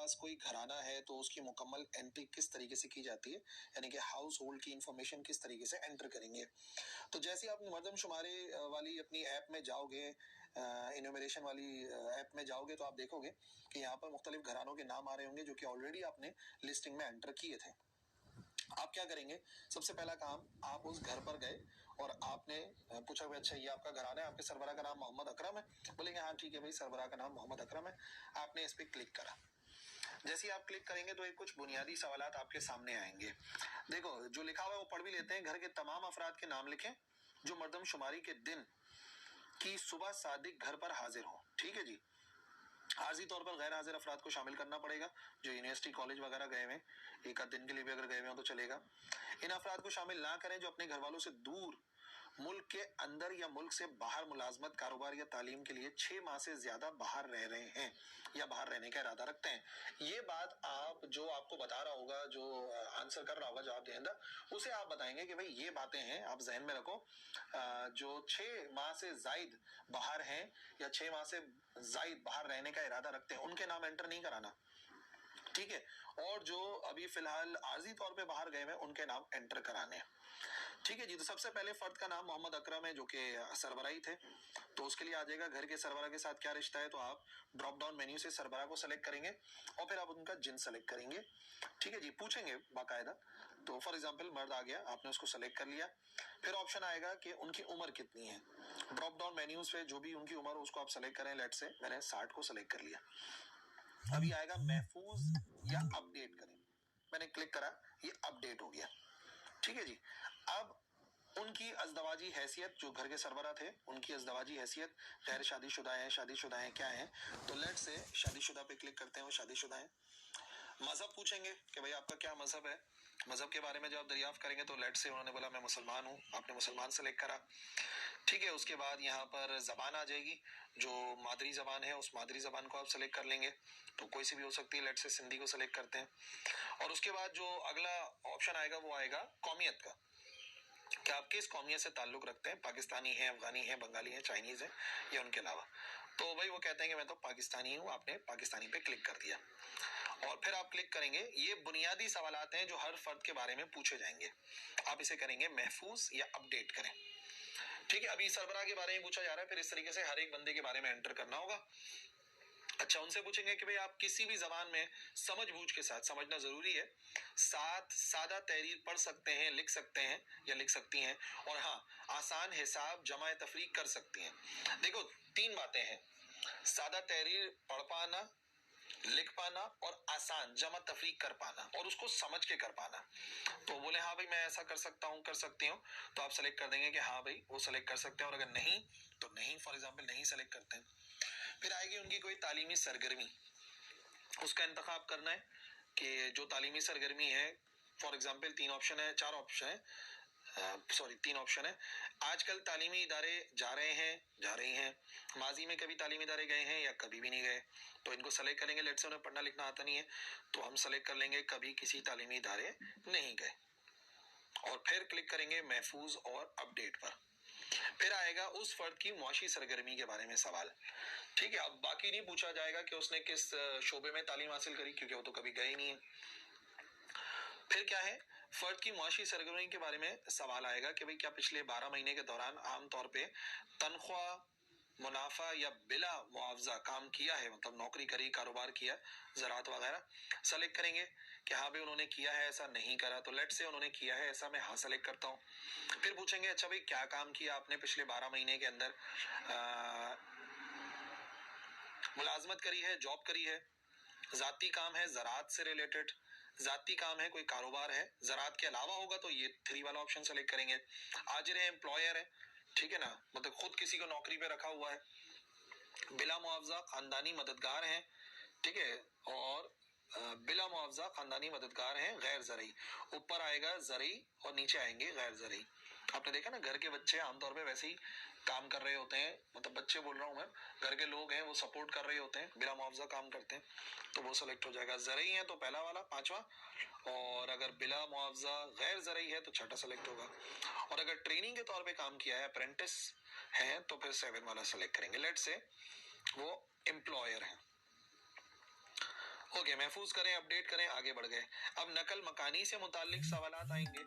पास कोई घराना है तो उसकी मुकम्मल एंट्री किस तरीके से की जाती है, यानी कि हाउस होल्ड की इंफॉर्मेशन किस तरीके से एंटर करेंगे। तो जैसे आप मर्दमशुमारी वाली अपनी ऐप में जाओगे, इन्यूमरेशन वाली ऐप में जाओगे, तो आप देखोगे कि यहाँ पर मुख्तलिफ घरानों के नाम आ रहे होंगे जो कि ऑलरेडी आपने लिस्टिंग में एंटर किए थे। आप क्या करेंगे, सबसे पहला काम, आप उस घर पर गए और आपने पूछा भाई अच्छा ये आपका घराना है, आपके सरबराह का नाम मोहम्मद अकरम है। बोलेंगे हाँ ठीक है भाई, सरबराह का नाम मोहम्मद अकरम है। आपने इस पे क्लिक करा। जैसे ही आप क्लिक करेंगे तो एक कुछ बुनियादी सवालात आपके सामने आएंगे। देखो जो लिखा हुआ है वो पढ़ भी लेते हैं। घर के तमाम अफराद के नाम लिखें जो मर्दमशुमारी के दिन की सुबह सादिक घर पर हाजिर हो। ठीक है जी। आर्जी तौर पर गैर हाजिर अफराद को शामिल करना पड़ेगा जो यूनिवर्सिटी कॉलेज वगैरह गए हुए, एक आध दिन के लिए भी अगर गए हुए हो तो चलेगा। इन अफराद को शामिल ना करें जो अपने घर वालों से दूर मुल्क के अंदर या मुल्क से बाहर मुलाजमत, कारोबार या तालीम के लिए 6 माह से ज्यादा बाहर रह रहे हैं या बाहर रहने का इरादा रखते हैं। ये बात आप जो आपको बता रहा होगा, जो आंसर कर रहा होगा जवाब देंदा, उसे आप बताएंगे कि भाई ये बातें हैं, आप जहन में रखो। जो 6 माह से जायद बाहर हैं या 6 माह से जायद बाहर रहने का इरादा रखते हैं, उनके नाम एंटर नहीं कराना। ठीक है। और जो अभी फिलहाल आर्जी तौर पे बाहर गए हैं उनके नाम एंटर कराने हैं। ठीक है जी। तो सबसे पहले फर्द का नाम मोहम्मद अकरम है जो कि सरबराही थे, तो उसके लिए आ जाएगा घर के सरबरा के साथ क्या रिश्ता है। तो आप ड्रॉप डाउन मेन्यू से सरबरा को सेलेक्ट करेंगे और फिर आप उनका जिन सेलेक्ट करेंगे। ठीक है जी। पूछेंगे बाकायदा, तो फॉर एग्जांपल मर्द आ गया, आपने उसको सेलेक्ट कर लिया। फिर ऑप्शन आएगा कि उनकी उम्र कितनी है। ड्रॉप डाउन मेन्यू से जो भी उनकी उम्र उसको आप सेलेक्ट करें। लेट से मैंने 60 को सेलेक्ट कर लिया। अभी आएगा महफूज या अपडेट करें, मैंने क्लिक करा, ये अपडेट हो गया। ठीक है जी। अब उनकी अजदवाजी हैसियत, जो घर के सरबरा थे उनकी अजदवाजी हैसियत, गैर शादीशुदा है, शादीशुदा है, क्या है। तो लेट से शादीशुदा पे क्लिक करते हैं, वो शादीशुदा है। मजहब पूछेंगे कि भाई आपका क्या मजहब है। मजहब के बारे में जब दरियाफ्त करेंगे तो लेट से उन्होंने बोला मैं मुसलमान हूँ, आपने मुसलमान सेलेक्ट करा। ठीक है। उसके बाद यहाँ पर जबान आ जाएगी, जो मादरी जबान है उस मादरी जबान को आप सेलेक्ट कर लेंगे, तो कोई सी भी हो सकती है। लेट से सिंधी को सेलेक्ट करते हैं। और उसके बाद जो अगला ऑप्शन आएगा वो आएगा कौमियत का, कि आप किस कौमियत से ताल्लुक रखते हैं, पाकिस्तानी है, अफगानी है, बंगाली है, चाइनीज है या उनके अलावा। तो भाई वो कहते हैं कि मैं तो पाकिस्तानी हूँ, आपने पाकिस्तानी पे क्लिक कर दिया और फिर आप क्लिक करेंगे। ये बुनियादी सवालात हैं जो हर फर्द के बारे में पूछे जाएंगे। आप इसे करेंगे महफूज या अपडेट करें। ठीक है। अभी सरबराह के बारे में पूछा जा रहा है, फिर इस तरीके से हर एक बंदे के बारे में एंटर करना होगा। अच्छा, उनसे पूछेंगे कि भाई आप किसी भी जबान में समझ बूझ के साथ, समझना जरूरी है, साथ सादा तहरीर पढ़ सकते हैं, लिख सकते हैं या लिख सकती हैं, और हाँ आसान हिसाब जमा तफरीक कर सकती हैं। देखो 3 बातें हैं, सादा तहरीर पढ़ पाना, लिख पाना और आसान जमा तफरीक कर पाना और उसको समझ के कर पाना। तो बोले हाँ भाई मैं ऐसा कर सकता हूँ, कर सकती हूँ, तो आप सेलेक्ट कर देंगे कि हाँ भाई वो सेलेक्ट कर सकते हैं। और अगर नहीं तो नहीं, फॉर एग्जाम्पल नहीं सेलेक्ट करते हैं। फिर आएगी उनकी कोई तालीमी सरगर्मी, उसका इंतखाब करना है कि जो तालीमी सरगर्मी है, फॉर एग्जाम्पल 3 ऑप्शन है, 4 ऑप्शन है, 3 ऑप्शन है। आजकल तालीमी इदारे जा रहे हैं, जा रही हैं, माजी में कभी तालीमी इदारे गए हैं या कभी भी नहीं गए, तो इनको सेलेक्ट करेंगे। लेट से उन्हें पढ़ना लिखना आता नहीं है तो हम सेलेक्ट कर लेंगे कभी किसी तालीमी इदारे नहीं गए, और फिर क्लिक करेंगे महफूज और अपडेट पर। फिर आएगा उस फर्द की मुआशी सरगर्मी के बारे में सवाल। ठीक है। अब बाकी नहीं पूछा जाएगा कि उसने किस शोबे में तालीम हासिल करी, क्योंकि वो तो कभी गए नहीं है। फिर क्या है, फर्द की मुआशी सरगर्मी के बारे में सवाल आएगा कि भाई क्या पिछले 12 महीने के दौरान आमतौर पे तनख्वाह, मुनाफा या बिला मुआवजा काम किया है, मतलब नौकरी करी, कारोबार किया, ज़राअत वगैरह। सेलेक्ट करेंगे कि हाँ भाई उन्होंने किया है, ऐसा नहीं करा, तो लेट से उन्होंने किया है ऐसा, मैं हाँ सेलेक्ट करता हूँ। फिर पूछेंगे अच्छा भाई क्या काम किया आपने पिछले 12 महीने के अंदर, मुलाजमत करी है, जॉब करी है, जाती काम है ज़राअत से रिलेटेड, जाती काम है कोई कारोबार है, ज़राअत के अलावा होगा तो ये 3 वाला ऑप्शन सेलेक्ट करेंगे। आजिर है, एम्प्लॉयर है, ठीक है ना, मतलब खुद किसी को नौकरी पे रखा हुआ है, बिला मुआवजा खानदानी मददगार हैं, ठीक है, और बिला मुआवजा खानदानी मददगार हैं, गैर ज़रई। ऊपर आएगा ज़रई और नीचे आएंगे गैर ज़रई। आपने देखा ना घर के बच्चे आमतौर पे वैसे ही काम कर रहे होते हैं, मतलब बच्चे बोल रहा हूँ मैं, घर के लोग हैं वो सपोर्ट कर रहे होते हैं, बिला मुआवजा काम करते हैं, तो वो सेलेक्ट हो जाएगा। ज़रई है तो पहला वाला 5वां, और अगर बिला मुआवजा गैर ज़रई है तो 6ठा सेलेक्ट होगा, और अगर ट्रेनिंग के तौर पे काम किया है, अप्रेंटिस है, तो फिर 7 वाला सेलेक्ट करेंगे। लेट से वो एम्प्लॉयर है। ओके, महफूज करें, अपडेट करें, आगे बढ़ गए। अब नकल मकानी से मुताल्लिक सवालात आएंगे।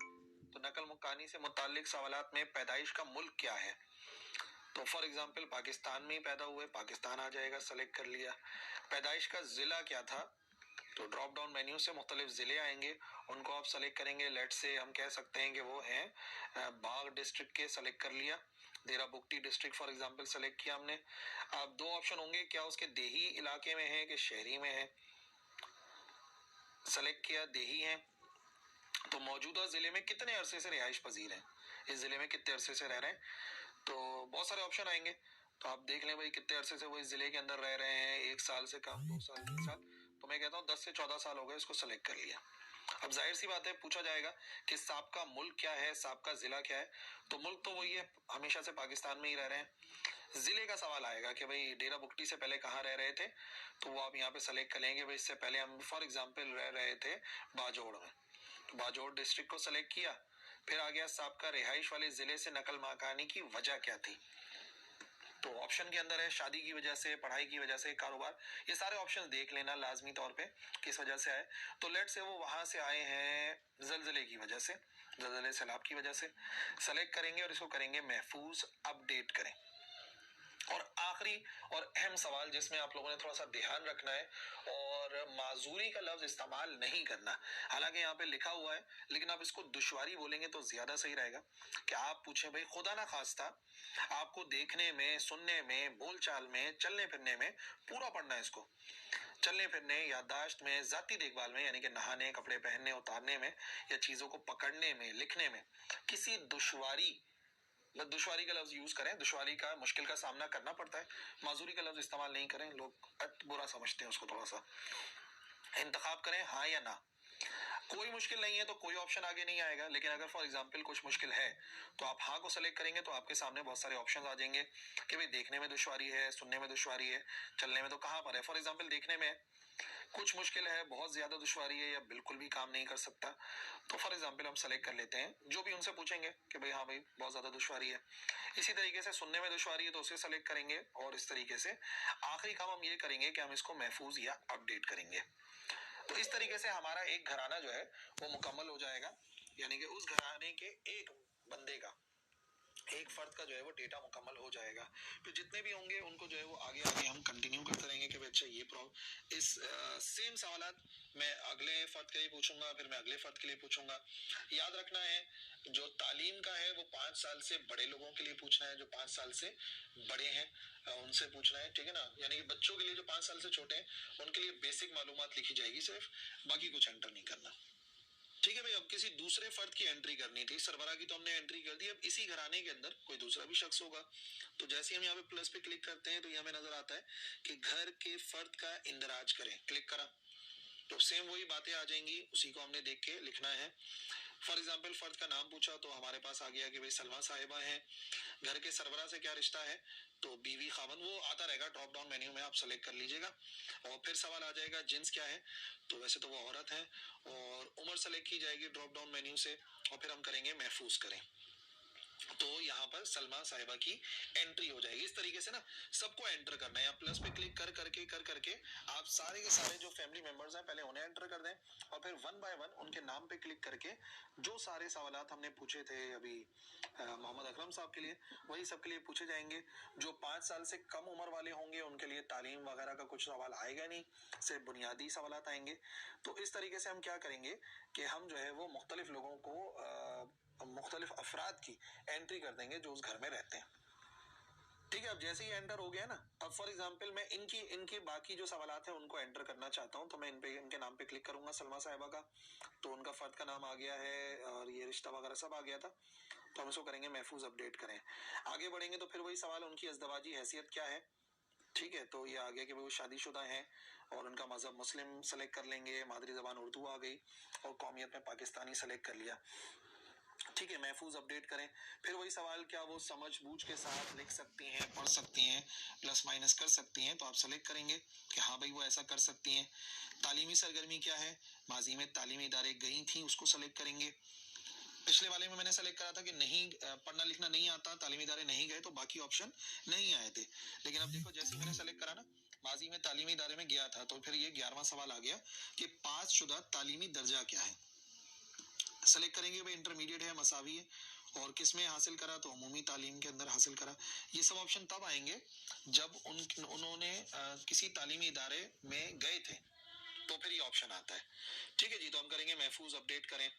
तो नकल मकानी से मुताल्लिक सवालात में पैदाइश का मुल्क क्या है, तो फॉर एग्जांपल पाकिस्तान में ही पैदा हुए, पाकिस्तान आ जाएगा, सेलेक्ट कर लिया। पैदाइश का जिला क्या था, तो ड्रॉप डाउन मेन्यू से मुख्तलिफ जिले आएंगे, उनको आप सेलेक्ट करेंगे। लेट से हम कह सकते हैं कि वो हैं बाग डिस्ट्रिक्ट के, सेलेक्ट कर लिया। देरा Bugti district for example select किया हमने। अब दो ऑप्शन होंगे, क्या उसके देही इलाके में है कि शहरी में है, सेलेक्ट किया देही है। तो मौजूदा जिले में कितने अरसे से रिहाइश पजीर है, इस जिले में कितने अरसे से रह रहे हैं, तो बहुत सारे ऑप्शन आएंगे। तो आप देख लें भाई कितने अरसे से वो इस जिले के अंदर रह रहे हैं, 1 साल से कम, 2 साल, 3 साल, तो मैं कहता हूँ 10 से 14 साल हो गए, इसको सेलेक्ट कर लिया। अब जाहिर सी बात है, पूछा जाएगा कि साबका मुल्क क्या है, साबका जिला क्या है, तो मुल्क तो वही है, हमेशा से पाकिस्तान में ही रह रहे हैं। जिले का सवाल आएगा कि भाई डेरा बुगटी से पहले कहाँ रह रहे थे, तो वो आप यहाँ पे सेलेक्ट कर लेंगे। भाई इससे पहले हम फॉर एग्जाम्पल रह रहे थे बाजोड़ में, बाजोड़ डिस्ट्रिक्ट को सेलेक्ट किया। फिर आ गया साबका रिहाइश वाले जिले से नकल मकानी की वजह क्या थी, तो ऑप्शन के अंदर है शादी की वजह से, पढ़ाई की वजह से, कारोबार, ये सारे ऑप्शन देख लेना लाजमी तौर पे किस वजह से आए। तो लेट से वो वहां से आए हैं जलजले की वजह से, जलजले सैलाब की वजह से, सेलेक्ट करेंगे और इसको करेंगे महफूज, अपडेट करें। और आखिरी और अहम सवाल जिसमें आप लोगों ने थोड़ा सा ध्यान रखना है, और माजूरी का लफ्ज इस्तेमाल नहीं करना, हालांकि यहाँ पे लिखा हुआ है लेकिन आप इसको दुश्वारी बोलेंगे तो ज्यादा सही रहेगा। कि आप पूछे भाई खुदा ना खास्ता आपको देखने में, सुनने में, बोलचाल में, चलने फिरने में, पूरा पढ़ना है इसको, चलने फिरने, याददाश्त में, जाती देखभाल में, यानी कि नहाने, कपड़े पहनने उतारने में, या चीजों को पकड़ने में, लिखने में किसी दुश्वारी का लफ्ज यूज करें, दुश्वारी का, मुश्किल का सामना करना पड़ता है, माजूरी का लफ्ज इस्तेमाल नहीं करें, लोग बुरा समझते हैं उसको, थोड़ा सा इंतखाब करें हाँ या ना। कोई मुश्किल नहीं है तो कोई ऑप्शन आगे नहीं आएगा, लेकिन अगर फॉर एग्जांपल कुछ मुश्किल है तो आप हाँ को सेलेक्ट करेंगे तो आपके सामने बहुत सारे ऑप्शंस आ जाएंगे कि भाई देखने में दुश्वारी है, सुनने में दुश्वारी है, चलने में तो कहाँ पर है। फॉर एग्जांपल देखने में कुछ मुश्किल है, बहुत ज्यादा दुश्वारी है, या बिल्कुल भी काम नहीं कर सकता, तो फॉर एग्जांपल हम सेलेक्ट कर लेते हैं, जो भी उनसे पूछेंगे कि भाई हाँ भाई बहुत ज्यादा दुश्वारी है। इसी तरीके से सुनने में दुश्वारी है तो उसे सेलेक्ट करेंगे, और इस तरीके से आखिरी काम हम ये करेंगे कि हम इसको महफूज या अपडेट करेंगे। तो इस तरीके से हमारा एक घराना जो है वो मुकम्मल हो जाएगा, यानी कि उस घराने के एक बंदे का, एक फर्द का जो है वो डेटा मुकम्मल हो जाएगा। फिर जितने भी होंगे उनको जो है वो आगे आगे हम कंटिन्यू करते रहेंगे कि अच्छा ये प्रॉब्लम, इस सेम सवालात मैं अगले फर्द के लिए पूछूंगा, फिर मैं अगले फर्द के लिए पूछूंगा। याद रखना है जो तालीम का है वो 5 साल से बड़े लोगों के लिए पूछना है, जो 5 साल से बड़े हैं उनसे पूछना है, ठीक है ना। यानी कि बच्चों के लिए जो 5 साल से छोटे हैं उनके लिए बेसिक मालूमात लिखी जाएगी सिर्फ, बाकी कुछ एंटर नहीं करना, ठीक है भाई। अब किसी दूसरे फर्द की एंट्री करनी थी, सरबरा की तो हमने एंट्री कर दी, अब इसी घराने के अंदर कोई दूसरा भी शख्स होगा, तो जैसे हम यहाँ पे प्लस पे क्लिक करते हैं तो ये हमें नजर आता है कि घर के फर्द का इंदराज करें, क्लिक करा तो सेम वही बातें आ जाएंगी, उसी को हमने देख के लिखना है। फॉर एग्जाम्पल फर्द का नाम पूछा तो हमारे पास आ गया कि भाई सलमा साहिबा है। घर के सरबरा से क्या रिश्ता है, तो बीवी खावन, वो आता रहेगा ड्रॉप डाउन मेन्यू में, आप सेलेक्ट कर लीजिएगा। और फिर सवाल आ जाएगा जिन्स क्या है, तो वैसे तो वो औरत है, और उम्र सेलेक्ट की जाएगी ड्रॉप डाउन मेन्यू से, और फिर हम करेंगे महफूज करें, तो यहाँ पर सलमा साहिबा की एंट्री हो जाएगी। इस तरीके से ना सबको एंटर करना है, प्लस पे क्लिक कर करके आप सारे के सारे जो फैमिली मेंबर्स हैं पहले उन्हें एंटर कर दें, और फिर वन बाय वन उनके नाम पे क्लिक करके जो सारे सवालात हमने पूछे थे अभी मोहम्मद अकरम साहब के लिए, वही सबके लिए पूछे जाएंगे। जो 5 साल से कम उम्र वाले होंगे उनके लिए तालीम वगैरह का कुछ सवाल आएगा नहीं, सिर्फ बुनियादी सवालात आएंगे। तो इस तरीके से हम क्या करेंगे कि हम जो है वो मुख्तलिफ लोगों को, मुख्तलिफ अफराद की एंट्री कर देंगे जो उस घर में रहते हैं, ठीक है। अब जैसे ही एंटर हो गया ना, अब फॉर एग्जांपल मैं इनकी बाकी जो सवालात हैं उनको एंटर करना चाहता हूं, तो मैं इनके नाम पे क्लिक करूंगा, सलमा साहिबा का, तो उनका फर्द का नाम आ गया है और ये रिश्ता वगैरह सब आ गया था, तो हम इसको करेंगे महफूज, अपडेट करें। आगे बढ़ेंगे तो फिर वही सवाल, उनकी अज़दवाजी हैसियत क्या है, ठीक है, तो ये आ गया कि वो शादीशुदा हैं और उनका मजहब मुस्लिम सेलेक्ट कर लेंगे, मादरी जबान उर्दू आ गई, और कौमियत में पाकिस्तानी सेलेक्ट कर लिया, ठीक है। महफूज, अपडेट करें। फिर वही सवाल, क्या वो समझ बूझ के साथ लिख सकती हैं, पढ़ सकती हैं, प्लस माइनस कर सकती हैं, तो आप सेलेक्ट करेंगे कि हाँ भाई वो ऐसा कर सकती हैं। तालीमी सरगर्मी क्या है, माजी में तालीमी इदारे गई थी, उसको सेलेक्ट करेंगे। पिछले वाले में मैंने सेलेक्ट करा था कि नहीं, पढ़ना लिखना नहीं आता, तालीमी इदारे नहीं गए, तो बाकी ऑप्शन नहीं आए थे, लेकिन अब देखो जैसे मैंने सेलेक्ट करा ना, माजी में तालीमी इदारे में गया था, तो फिर ये 11वां सवाल आ गया कि पासशुदा तालीमी दर्जा क्या है। सेलेक्ट करेंगे भाई इंटरमीडिएट है, मसावी है, और किस में हासिल करा, तो अमूमी तालीम के अंदर हासिल करा। ये सब ऑप्शन तब आएंगे जब उन्होंने किसी तालीमी इदारे में गए थे, तो फिर ये ऑप्शन आता है। ठीक है जी, तो हम करेंगे महफूज अपडेट करें।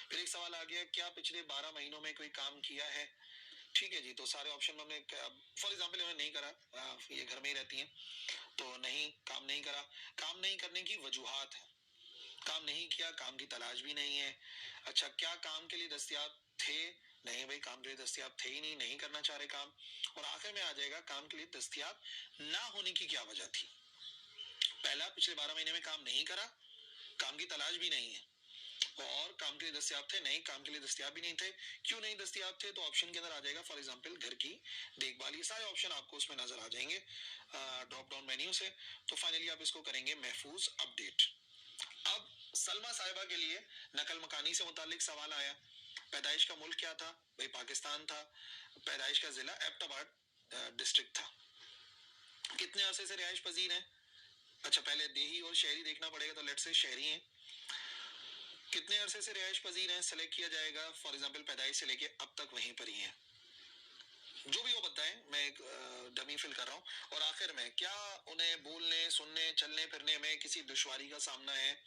फिर एक सवाल आ गया, क्या पिछले 12 महीनों में कोई काम किया है। ठीक है जी, तो सारे ऑप्शन हमने फॉर एग्जाम्पल इन्होंने नहीं करा, ये घर में ही रहती हैं, तो नहीं, काम नहीं करा। काम नहीं करने की वजूहात है, काम नहीं किया, काम की तलाश भी नहीं है। अच्छा, क्या काम के लिए दस्तयाब थे, नहीं भाई काम के लिए दस्तयाब थे ही नहीं, नहीं करना चाह रहे काम। और आखिर में आ जाएगा काम के लिए दस्तयाब ना होने की क्या वजह थी। पहला, पिछले 12 महीने में काम नहीं करा, काम की तलाश भी नहीं है, और काम के लिए दस्तयाब थे, नहीं काम के लिए दस्तयाब भी नहीं थे। क्यों नहीं दस्तयाब थे, तो ऑप्शन के अंदर आ जाएगा फॉर एग्जांपल घर की देखभाल। ये सारे ऑप्शन आपको उसमें नजर आ जाएंगे ड्रॉप डाउन मेन्यू से। तो फाइनली आप इसको करेंगे महफूज अपडेट। अब सलमा साहिबा के लिए नकल मकानी से मुतालिक सवाल आया। पैदाइश का मुल्क क्या था, भाई पाकिस्तान था। पैदाइश का जिला एबटाबाद डिस्ट्रिक्ट था। कितने अरसे से रिहाइश पजीर हैं, अच्छा पहले देही और शहरी देखना पड़ेगा, तो लेट से शहरी हैं। कितने अरसे से रिहाइश पजीर हैं, सेलेक्ट किया जाएगा फॉर एग्जांपल पैदाइश से लेके अब तक वहीं पर ही हैं, जो भी वो बताएं, मैं एक डमी फिल कर रहा हूँ। और आखिर में क्या उन्हें बोलने, सुनने, चलने फिरने में किसी दुश्वारी का सामना है,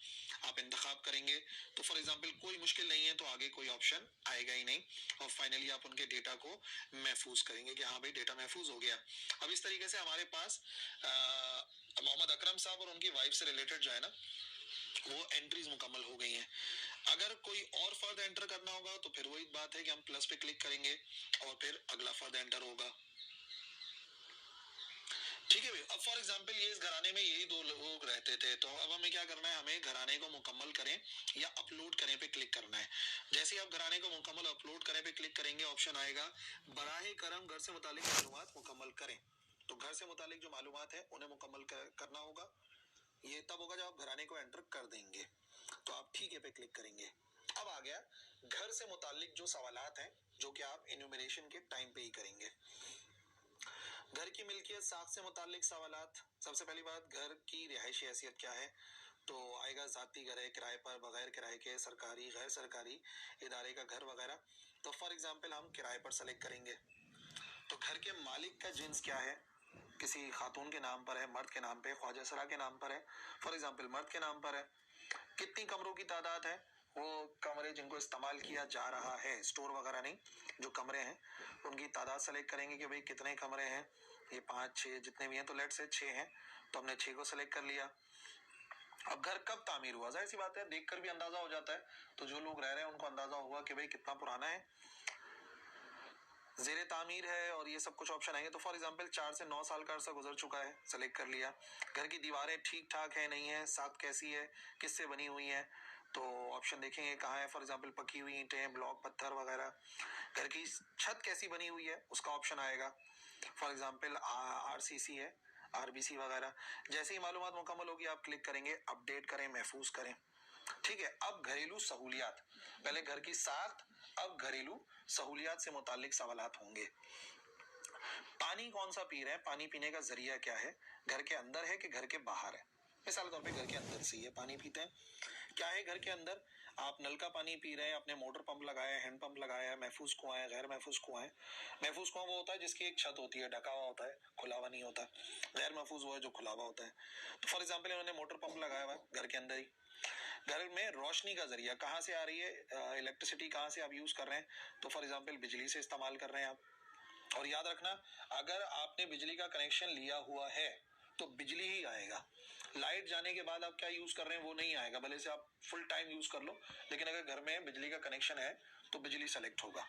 आप इंतखाब करेंगे। तो फॉर एग्जांपल कोई मुश्किल नहीं है, तो आगे कोई ऑप्शन आएगा ही नहीं, और फाइनली आप उनके डेटा को महफूज करेंगे कि हाँ भाई डेटा महफूज हो गया। अब इस तरीके से हमारे पास मोहम्मद अकरम साहब और उनकी वाइफ से रिलेटेड जो है ना, वो एंट्रीज मुकम्मल हो गई हैं। अगर कोई और फर्द एंटर करना होगा तो फिर वही बात है कि हम प्लस पे क्लिक करेंगे और फिर अगला फर्द एंटर होगा। ठीक है भाई, अब फॉर एग्जांपल ये इस घराने में यही दो लोग रहते थे, तो अब हमें क्या करना है, हमें घराने को मुकम्मल करें या अपलोड करें पे क्लिक करना है। जैसे ही आप घराने को मुकम्मल अपलोड करें पे क्लिक करेंगे, ऑप्शन आएगा बराहे करम घर से मुतालिक मालूमात मुकम्मल करें। तो घर से मुतालिक जो मालूमात है उन्हें मुकम्मल करना होगा। ये तब होगा जब आप घराने को एंटर कर देंगे, तो आप ठीक है पे क्लिक करेंगे। अब आ गया घर से मुतालिक जो सवालात हैं, जो कि आप इन्यूमरेशन के टाइम पे ही करेंगे। घर की मिल्कियत साख से मुतालिक सवालात। सबसे पहली बात, घर की रिहायशी हैसियत क्या है, तो आएगा जाती घर है, किराए पर, बगैर किराए के, सरकारी, गैर सरकारी इदारे का घर वगैरह। तो फॉर एग्जांपल हम किराए पर सेलेक्ट करेंगे। तो घर के मालिक का जिन्स क्या है, किसी खातून के नाम पर है, मर्द के नाम पे, ख्वाजा सरा के नाम पर है, फॉर एग्जांपल मर्द के नाम पर है। कितनी कमरों की तादाद है, वो कमरे जिनको इस्तेमाल किया जा रहा है, स्टोर वगैरह नहीं, जो कमरे हैं उनकी तादाद सेलेक्ट करेंगे कि भाई कितने कमरे हैं, ये 5 6 जितने भी हैं, तो लेट से 6 हैं, तो हमने 6 को सेलेक्ट कर लिया। अब घर कब तामीर हुआ, जाहिर सी बात है देखकर भी अंदाजा हो जाता है, तो जो लोग रह रहे हैं उनको अंदाजा होगा कि भाई कितना पुराना है, जेरे तामीर है, और ये सब कुछ ऑप्शन आएंगे। तो फॉर एग्जांपल 4 से 9 साल का अरसा गुजर चुका है, सेलेक्ट कर लिया। घर की दीवारें ठीक ठाक है, नहीं है, साथ कैसी है, किससे बनी हुई है, तो ऑप्शन देखेंगे कहाँ है, फॉर एग्जांपल पकी हुई ईंटें, ब्लॉक, पत्थर वगैरह। घर की छत कैसी बनी हुई है, उसका ऑप्शन आएगा, फॉर एग्जांपल आरसीसी है, आरबीसी वगैरह। जैसे ही मालूमात मुकम्मल होगी आप क्लिक करेंगे अपडेट करें, महफूज करें। ठीक है, अब घरेलू सहूलियात, पहले घर की साख्त, अब घरेलू सहूलियात से मुतालिक सवालात होंगे। पानी कौन सा पी रहे हैं, पानी पीने का जरिया क्या है, घर के अंदर है कि घर के बाहर है। मिसाल तौर पे घर के अंदर से ये पानी पीते हैं, क्या है घर के अंदर, आप नल का पानी पी रहे हैं, आपने मोटर पंप लगाया है, हैंड पंप लगाया है, महफूज कुआं है, गैर महफूज कुआं है। महफूज कुआं वो होता है जिसकी एक छत होती है, ढका हुआ होता है, खुला हुआ नहीं होता। गैर महफूज वो है जो खुला हुआ होता है। तो फॉर एग्जाम्पल इन्होंने मोटर पंप लगाया हुआ है घर के अंदर ही। घर में रोशनी का जरिया कहाँ से आ रही है, इलेक्ट्रिसिटी कहाँ से आप यूज कर रहे हैं, तो फॉर एग्जांपल बिजली से इस्तेमाल कर रहे हैं आप। और याद रखना, अगर आपने बिजली का कनेक्शन लिया हुआ है तो बिजली ही आएगा, लाइट जाने के बाद आप क्या यूज कर रहे हैं वो नहीं आएगा, भले से आप फुल टाइम यूज कर लो, लेकिन अगर घर में बिजली का कनेक्शन है तो बिजली सेलेक्ट होगा।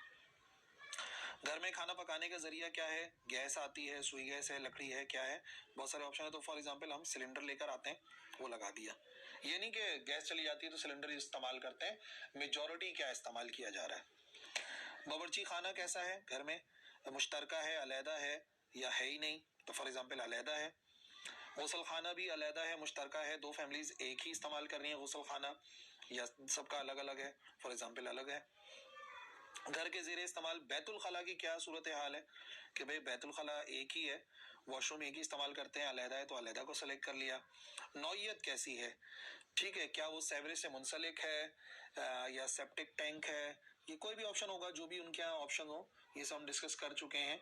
घर में खाना पकाने का जरिया क्या है, गैस आती है, सुई गैस है, लकड़ी है, क्या है, बहुत सारे ऑप्शन है। तो फॉर एग्जांपल हम सिलेंडर लेकर आते हैं, वो लगा दिया। ये नहीं कि गैस चली जाती है तो सिलेंडर इस्तेमाल करते हैं, मेजॉरिटी क्या इस्तेमाल किया जा रहा है। बावर्ची खाना कैसा है, घर में मुश्तरका है, अलहदा है, या है ही नहीं, तो फॉर एग्जांपल अलहदा है। गुसल खाना भी अलहदा है, मुश्तरका है, दो फैमिलीज एक ही इस्तेमाल कर रही है गुसल खाना, या सबका अलग अलग है, फॉर एग्जांपल अलग है। घर के ज़ेरे इस्तेमाल बैतुल खला की क्या सूरत हाल है, कि भाई बैतुल खला एक ही है वॉशरूम एक ही इस्तेमाल करते हैं, अलहदा है तो अलहदा को सेलेक्ट कर लिया। नौइयत कैसी है, ठीक है, क्या वो सेवरेज से मुंसलिक है या सेप्टिक टैंक है, ये कोई भी ऑप्शन होगा, जो भी उनके यहाँ ऑप्शन हो, ये सब हम डिस्कस कर चुके हैं।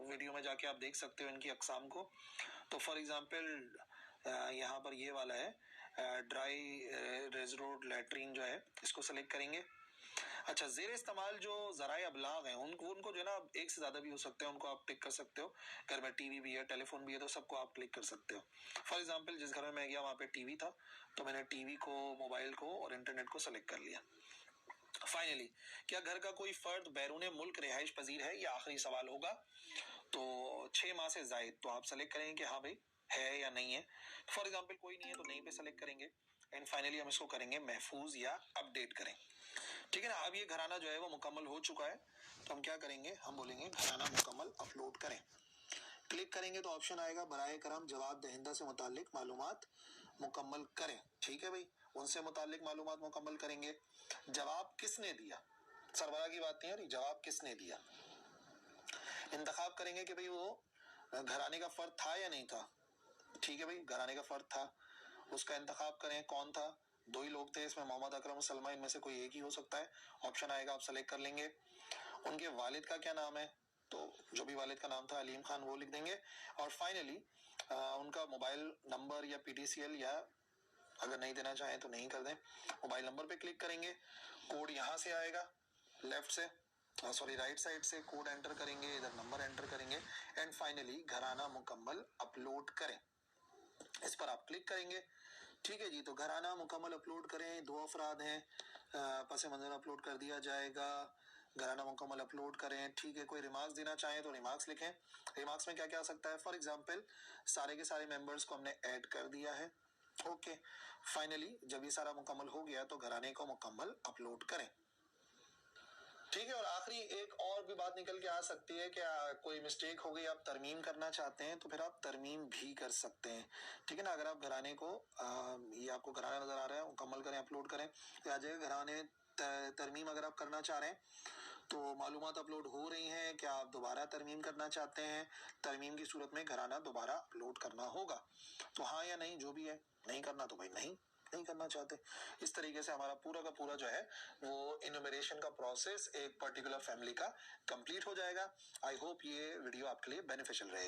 वीडियो में जाके आप देख सकते हो इनकी अकसाम को। तो फॉर एग्जांपल यहाँ पर ये वाला है ड्राई रेजरोड लैट्रीन जो है, इसको सेलेक्ट करेंगे। अच्छा, जेर इस्तेमाल जो जराए अबलाग हैं उनको जो है ना, एक से ज्यादा भी हो सकते हैं, उनको आप टिक कर सकते हो। घर में टीवी भी है, टेलीफोन भी है, तो सबको आप क्लिक कर सकते हो। फॉर एग्जांपल जिस घर में मैं गया वहां पे टीवी था, तो मैंने टीवी को, मोबाइल को और इंटरनेट को सेलेक्ट कर लिया। फाइनली, क्या घर का कोई फर्द बैरून मुल्क रिहाइश पजीर है, यह आखिरी सवाल होगा। तो 6 माह से जायद, तो आप सेलेक्ट करेंगे कि हाँ भाई है या नहीं है। फॉर एग्जाम्पल कोई नहीं है तो नहीं पे सेलेक्ट करेंगे। एंड फाइनली हम इसको करेंगे महफूज या अपडेट करें, ठीक है ना। अब ये घराना जो है वो मुकम्मल हो चुका है, तो हम क्या करेंगे, हम बोलेंगे घराना मुकम्मल अपलोड करें। क्लिक करेंगे तो ऑप्शन आएगा बराए करम जवाब दहिंदा से मुतालिक मालूमात मुकम्मल करें, ठीक है भाई, उनसे मुतालिक मालूमात मुकम्मल करेंगे। जवाब किसने दिया, सरबरा की बात नहीं है, जवाब किसने दिया। इंतखाब करेंगे कि भाई वो घराने का फर्द था या नहीं था, ठीक है भाई, घराने का फर्द था, उसका इंतखाब करें कौन था। 2 ही लोग थे इसमें, मोहम्मद अकरम और सलमा, इनमें से कोई एक ही हो सकता है। ऑप्शन आएगा, आप सेलेक्ट कर लेंगे। उनके वालिद का क्या नाम है, तो जो भी वालिद का नाम था अलीम खान, वो लिख देंगे। और फाइनली उनका मोबाइल नंबर या पीटीसीएल, या अगर नहीं देना चाहें तो नहीं कर दें, मोबाइल नंबर पे क्लिक करेंगे। कोड यहाँ से आएगा लेफ्ट से, सॉरी राइट साइड से कोड एंटर करेंगे, इधर नंबर एंटर करेंगे। एंड फाइनली घराना मुकम्मल अपलोड करें, इस पर आप क्लिक करेंगे, ठीक है जी। तो घराना मुकम्मल अपलोड करें, 2 अफराद हैं, पस मंजर अपलोड कर दिया जाएगा। घराना मुकम्मल अपलोड करें, ठीक है। कोई रिमार्क्स देना चाहें तो रिमार्क्स लिखें। रिमार्क्स में क्या क्या आ सकता है, फॉर एग्जांपल सारे के सारे मेंबर्स को हमने ऐड कर दिया है, ओके। फाइनली जब ये सारा मुकम्मल हो गया तो घराने को मुकम्मल अपलोड करें, ठीक है। और आखिरी एक और भी बात निकल के आ सकती है कि कोई मिस्टेक हो गई, आप तरमीम करना चाहते हैं तो फिर आप तरमीम भी कर सकते हैं, ठीक है ना। अगर आप घराने को ये आपको घराना नजर आ रहा है, मुकम्मल करें, अपलोड करें, तो आ जाएगा घराने तरमीम अगर आप करना चाह रहे हैं तो मालूमात अपलोड हो रही हैं, क्या आप दोबारा तरमीम करना चाहते हैं, तरमीम की सूरत में घराना दोबारा अपलोड करना होगा, तो हाँ या नहीं, जो भी है। नहीं करना तो भाई नहीं करना चाहते। इस तरीके से हमारा पूरा का पूरा जो है वो इन्यूमरेशन का प्रोसेस एक पर्टिकुलर फैमिली का कंप्लीट हो जाएगा। आई होप ये वीडियो आपके लिए बेनिफिशियल रहेगी।